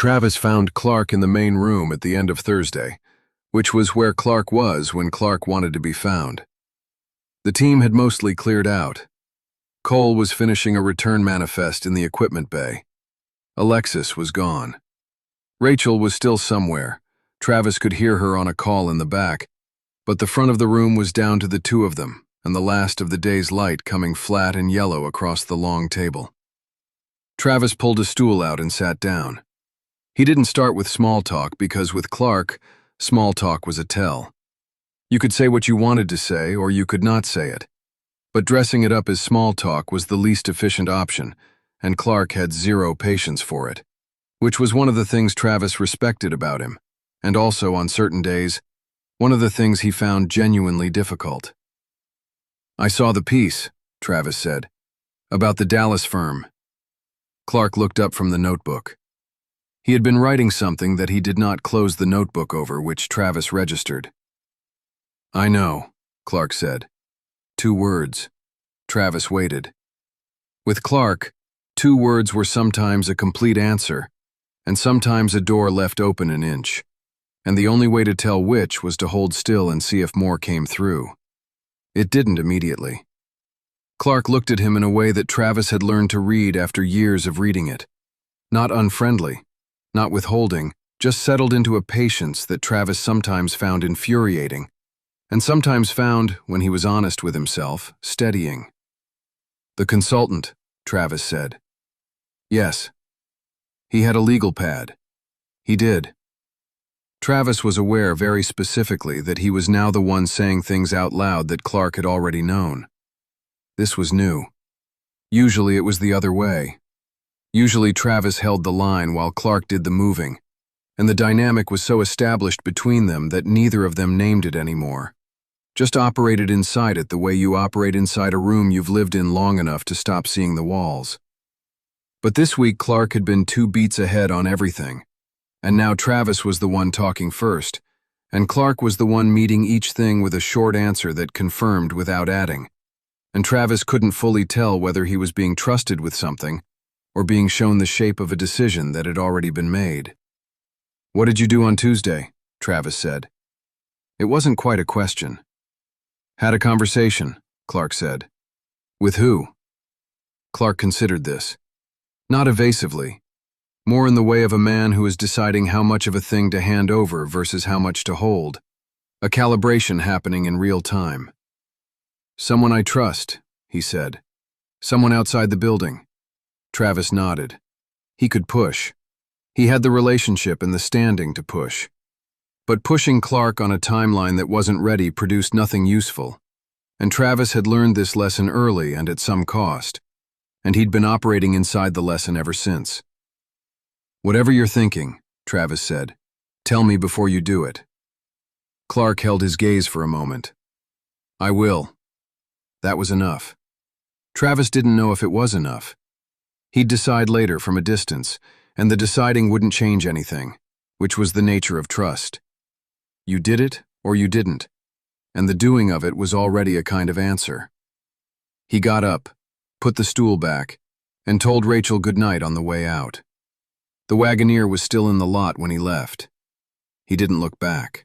Travis found Clark in the main room at the end of Thursday, which was where Clark was when Clark wanted to be found. The team had mostly cleared out. Cole was finishing a return manifest in the equipment bay. Alexis was gone. Rachel was still somewhere. Travis could hear her on a call in the back, but the front of the room was down to the two of them, and the last of the day's light coming flat and yellow across the long table. Travis pulled a stool out and sat down. He didn't start with small talk because with Clark, small talk was a tell. You could say what you wanted to say or you could not say it. But dressing it up as small talk was the least efficient option, and Clark had zero patience for it, which was one of the things Travis respected about him, and also on certain days, one of the things he found genuinely difficult. "I saw the piece," Travis said, "about the Dallas firm." Clark looked up from the notebook. He had been writing something that he did not close the notebook over, which Travis registered. "I know," Clark said. 2 words. Travis waited. With Clark, 2 words were sometimes a complete answer, and sometimes a door left open an inch, and the only way to tell which was to hold still and see if more came through. It didn't immediately. Clark looked at him in a way that Travis had learned to read after years of reading it. Not unfriendly, not withholding, just settled into a patience that Travis sometimes found infuriating, and sometimes found, when he was honest with himself, steadying. "The consultant," Travis said. "Yes." He had a legal pad. He did. Travis was aware very specifically that he was now the one saying things out loud that Clark had already known. This was new. Usually it was the other way. Usually Travis held the line while Clark did the moving, and the dynamic was so established between them that neither of them named it anymore. Just operated inside it the way you operate inside a room you've lived in long enough to stop seeing the walls. But this week Clark had been 2 beats ahead on everything, and now Travis was the one talking first, and Clark was the one meeting each thing with a short answer that confirmed without adding, and Travis couldn't fully tell whether he was being trusted with something or being shown the shape of a decision that had already been made. "What did you do on Tuesday?" Travis said. It wasn't quite a question. "Had a conversation," Clark said. "With who?" Clark considered this. Not evasively. More in the way of a man who is deciding how much of a thing to hand over versus how much to hold. A calibration happening in real time. "Someone I trust," he said. "Someone outside the building." Travis nodded. He could push. He had the relationship and the standing to push. But pushing Clark on a timeline that wasn't ready produced nothing useful. And Travis had learned this lesson early and at some cost. And he'd been operating inside the lesson ever since. "Whatever you're thinking," Travis said, "tell me before you do it." Clark held his gaze for a moment. "I will." That was enough. Travis didn't know if it was enough. He'd decide later from a distance, and the deciding wouldn't change anything, which was the nature of trust. You did it or you didn't, and the doing of it was already a kind of answer. He got up, put the stool back, and told Rachel goodnight on the way out. The Wagoneer was still in the lot when he left. He didn't look back.